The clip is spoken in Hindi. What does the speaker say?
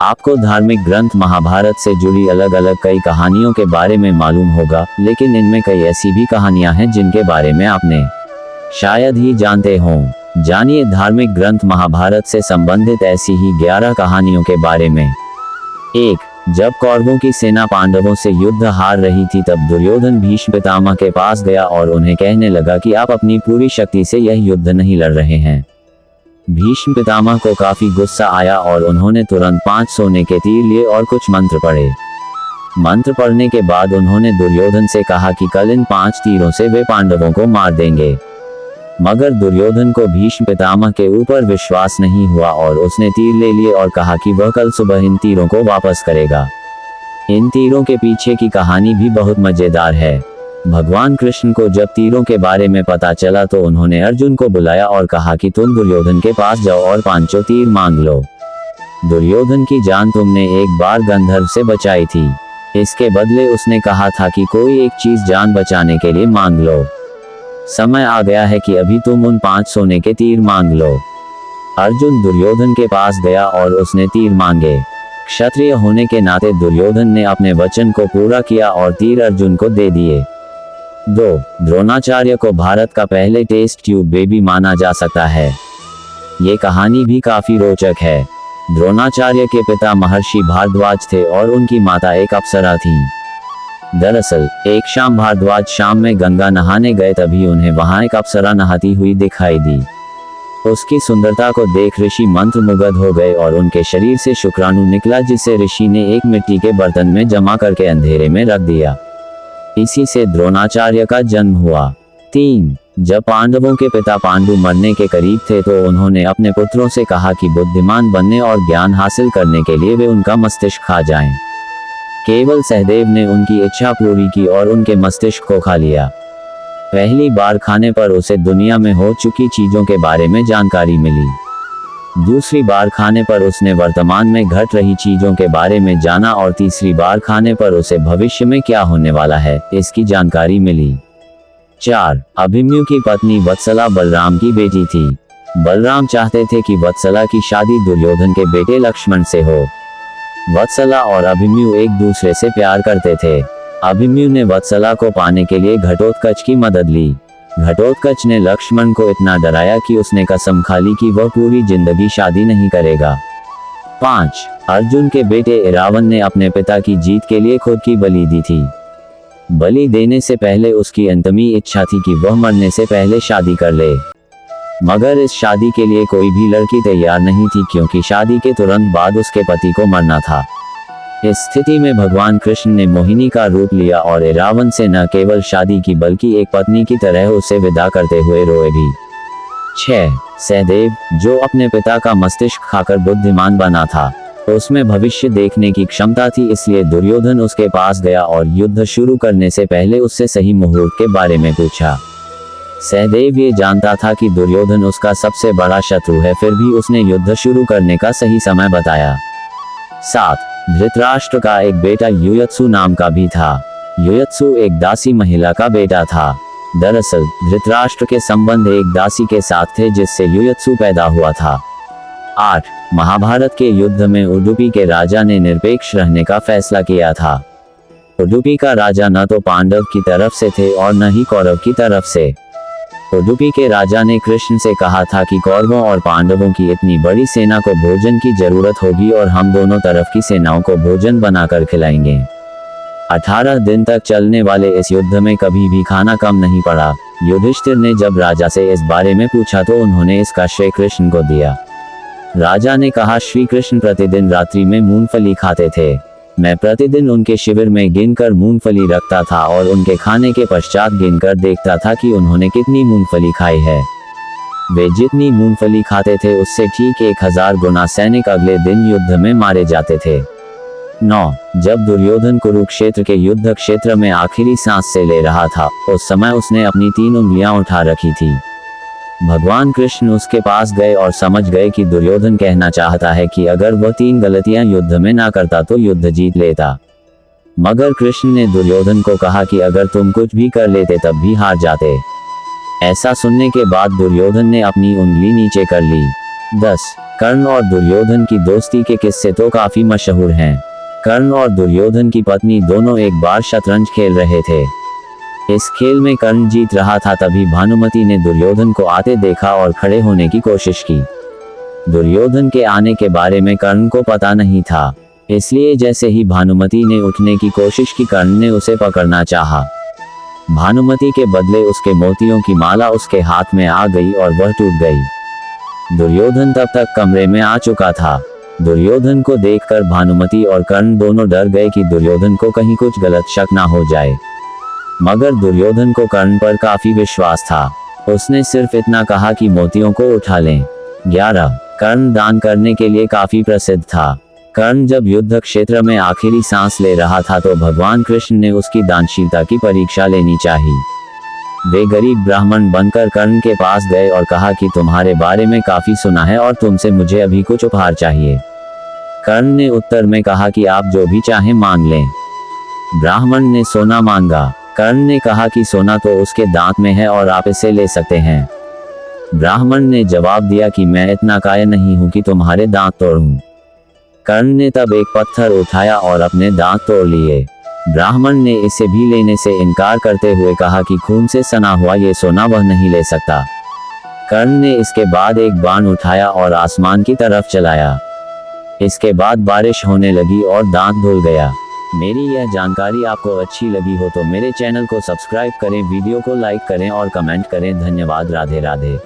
आपको धार्मिक ग्रंथ महाभारत से जुड़ी अलग अलग कई कहानियों के बारे में मालूम होगा, लेकिन इनमें कई ऐसी भी कहानियां हैं जिनके बारे में आपने शायद ही जानते हों। जानिए धार्मिक ग्रंथ महाभारत से संबंधित ऐसी ही 11 कहानियों के बारे में। 1. जब कौरवों की सेना पांडवों से युद्ध हार रही थी तब दुर्योधन भीष्म पितामह के पास गया और उन्हें कहने लगा कि आप अपनी पूरी शक्ति से यह युद्ध नहीं लड़ रहे हैं। भीष्म पितामह को काफी गुस्सा आया और उन्होंने तुरंत 5 सोने के तीर लिए और कुछ मंत्र पढ़े। मंत्र पढ़ने के बाद उन्होंने दुर्योधन से कहा कि कल इन 5 तीरों से वे पांडवों को मार देंगे। मगर दुर्योधन को भीष्म पितामह के ऊपर विश्वास नहीं हुआ और उसने तीर ले लिए और कहा कि वह कल सुबह इन तीरों को वापस करेगा। इन तीरों के पीछे की कहानी भी बहुत मजेदार है। भगवान कृष्ण को जब तीरों के बारे में पता चला तो उन्होंने अर्जुन को बुलाया और कहा कि तुम दुर्योधन के पास जाओ और 5 तीर मांग लो। दुर्योधन की जान तुमने एक बार गंधर्व से बचाई थी, इसके बदले उसने कहा था कि कोई एक चीज जान बचाने के लिए मांग लो। समय आ गया है कि अभी तुम उन 5 सोने के तीर मांग लो। अर्जुन दुर्योधन के पास गया और उसने तीर मांगे। क्षत्रिय होने के नाते दुर्योधन ने अपने वचन को पूरा किया और तीर अर्जुन को दे दिए। 2. द्रोणाचार्य को भारत का पहले टेस्ट ट्यूब बेबी माना जा सकता है। ये कहानी भी काफी रोचक है। द्रोणाचार्य के पिता महर्षि भारद्वाज थे और उनकी माता एक अप्सरा थी। दरअसल एक शाम भारद्वाज शाम में गंगा नहाने गए, तभी उन्हें वहां एक अप्सरा नहाती हुई दिखाई दी। उसकी सुंदरता को देख ऋषि मंत्रमुग्ध हो गए और उनके शरीर से शुक्राणु निकला, जिसे ऋषि ने एक मिट्टी के बर्तन में जमा करके अंधेरे में रख दिया। इसी से द्रोणाचार्य का जन्म हुआ। 3. जब पांडवों के पिता पांडु मरने के करीब थे तो उन्होंने अपने पुत्रों से कहा कि बुद्धिमान बनने और ज्ञान हासिल करने के लिए वे उनका मस्तिष्क खा जाएं। केवल सहदेव ने उनकी इच्छा पूरी की और उनके मस्तिष्क को खा लिया। पहली बार खाने पर उसे दुनिया में हो चुकी चीजों के बारे में जानकारी मिली। दूसरी बार खाने पर उसने वर्तमान में घट रही चीजों के बारे में जाना और तीसरी बार खाने पर उसे भविष्य में क्या होने वाला है इसकी जानकारी मिली। 4. अभिमन्यु की पत्नी वत्सला बलराम की बेटी थी। बलराम चाहते थे कि वत्सला की शादी दुर्योधन के बेटे लक्ष्मण से हो। वत्सला और अभिमन्यु एक दूसरे से प्यार करते थे। अभिमन्यु ने वत्सला को पाने के लिए घटोत्कच की मदद ली। घटोत्कच ने लक्ष्मण को इतना डराया कि उसने कसम खा ली कि वह पूरी जिंदगी शादी नहीं करेगा। 5. अर्जुन के बेटे इरावन ने अपने पिता की जीत के लिए खुद की बलि दी थी। बलि देने से पहले उसकी अंतमी इच्छा थी कि वह मरने से पहले शादी कर ले। मगर इस शादी के लिए कोई भी लड़की तैयार नहीं थी, क्योंकि शादी के तुरंत बाद उसके पति को मरना था। इस स्थिति में भगवान कृष्ण ने मोहिनी का रूप लिया और इरावन से न केवल शादी की बल्कि एक पत्नी की तरह उसे विदा करते हुए रोए भी। 6. सहदेव, जो अपने पिता का मस्तिष्क खाकर बुद्धिमान बना था, उसमें भविष्य देखने की क्षमता थी, इसलिए दुर्योधन उसके पास गया और युद्ध शुरू करने से पहले उससे सही मुहूर्त के बारे में पूछा। सहदेव ये जानता था कि दुर्योधन उसका सबसे बड़ा शत्रु है, फिर भी उसने युद्ध शुरू करने का सही समय बताया। 7. धृतराष्ट्र का एक बेटा युयत्सु नाम का भी था। युयत्सु एक दासी महिला का बेटा था। दरअसल धृतराष्ट्र के संबंध एक दासी के साथ थे, जिससे युयत्सु पैदा हुआ था। 8. महाभारत के युद्ध में उडुपी के राजा ने निरपेक्ष रहने का फैसला किया था। उडुपी का राजा न तो पांडव की तरफ से थे और न ही कौरव की तरफ से। उडुपी के राजा ने कृष्ण से कहा था कि कौरवों और पांडवों की इतनी बड़ी सेना को भोजन की जरूरत होगी और हम दोनों तरफ की सेनाओं को भोजन बनाकर खिलाएंगे। 18 दिन तक चलने वाले इस युद्ध में कभी भी खाना कम नहीं पड़ा। युधिष्ठिर ने जब राजा से इस बारे में पूछा तो उन्होंने इसका श्रेय कृष्ण को दिया। राजा ने कहा, श्री कृष्ण प्रतिदिन रात्रि में मूंगफली खाते थे। मैं प्रतिदिन उनके शिविर में गिनकर मूंगफली रखता था और उनके खाने के पश्चात गिनकर देखता था कि उन्होंने कितनी मूंगफली खाई है। वे जितनी मूंगफली खाते थे उससे ठीक 1000 गुना सैनिक अगले दिन युद्ध में मारे जाते थे। 9. जब दुर्योधन कुरुक्षेत्र के युद्ध क्षेत्र में आखिरी सांस से ले रहा था, उस समय उसने अपनी 3 उंगलियां उठा रखी थी। भगवान कृष्ण उसके पास गए और समझ गए कि दुर्योधन कहना चाहता है कि अगर वह 3 गलतियां युद्ध में ना करता तो युद्ध जीत लेता। मगर कृष्ण ने दुर्योधन को कहा कि अगर तुम कुछ भी कर लेते तब भी हार जाते। ऐसा सुनने के बाद दुर्योधन ने अपनी उंगली नीचे कर ली। 10. कर्ण और दुर्योधन की दोस्ती के किस्से तो काफी मशहूर हैं। कर्ण और दुर्योधन की पत्नी दोनों एक बार शतरंज खेल रहे थे। इस खेल में कर्ण जीत रहा था, तभी भानुमति ने दुर्योधन को आते देखा और खड़े होने की कोशिश की। दुर्योधन के आने के बारे में कर्ण को पता नहीं था, इसलिए जैसे ही भानुमति ने उठने की कोशिश की, कर्ण ने उसे पकड़ना चाहा। भानुमति के बदले उसके मोतियों की माला उसके हाथ में आ गई और वह टूट गई। दुर्योधन तब तक कमरे में आ चुका था। दुर्योधन को देखकर भानुमति और कर्ण दोनों डर गए कि दुर्योधन को कहीं कुछ गलत शक ना हो जाए, मगर दुर्योधन को कर्ण पर काफी विश्वास था। उसने सिर्फ इतना कहा कि मोतियों को उठा लें। 11. कर्ण दान करने के लिए काफी प्रसिद्ध था। कर्ण जब युद्ध क्षेत्र में आखिरी सांस ले रहा था तो भगवान कृष्ण ने उसकी दानशीलता की परीक्षा लेनी चाहिए। वे गरीब ब्राह्मण बनकर कर्ण के पास गए और कहा कि तुम्हारे बारे में काफी सुना है और तुमसे मुझे अभी कुछ उपहार चाहिए। कर्ण ने उत्तर में कहा कि आप जो भी चाहें मांग लें। ब्राह्मण ने सोना मांगा। कर्ण ने कहा कि सोना तो उसके दांत में है और आप इसे ले सकते हैं। ब्राह्मण ने जवाब दिया कि मैं इतना कायर नहीं हूं कि तुम्हारे दांत तोड़ूं। कर्ण ने तब एक पत्थर उठाया और अपने दांत तोड़ लिए। ब्राह्मण ने इसे भी लेने से इनकार करते हुए कहा कि खून से सना हुआ ये सोना वह नहीं ले सकता। कर्ण ने इसके बाद एक बाण उठाया और आसमान की तरफ चलाया। इसके बाद बारिश होने लगी और दांत धुल गया। मेरी यह जानकारी आपको अच्छी लगी हो तो मेरे चैनल को सब्सक्राइब करें, वीडियो को लाइक करें और कमेंट करें। धन्यवाद। राधे राधे।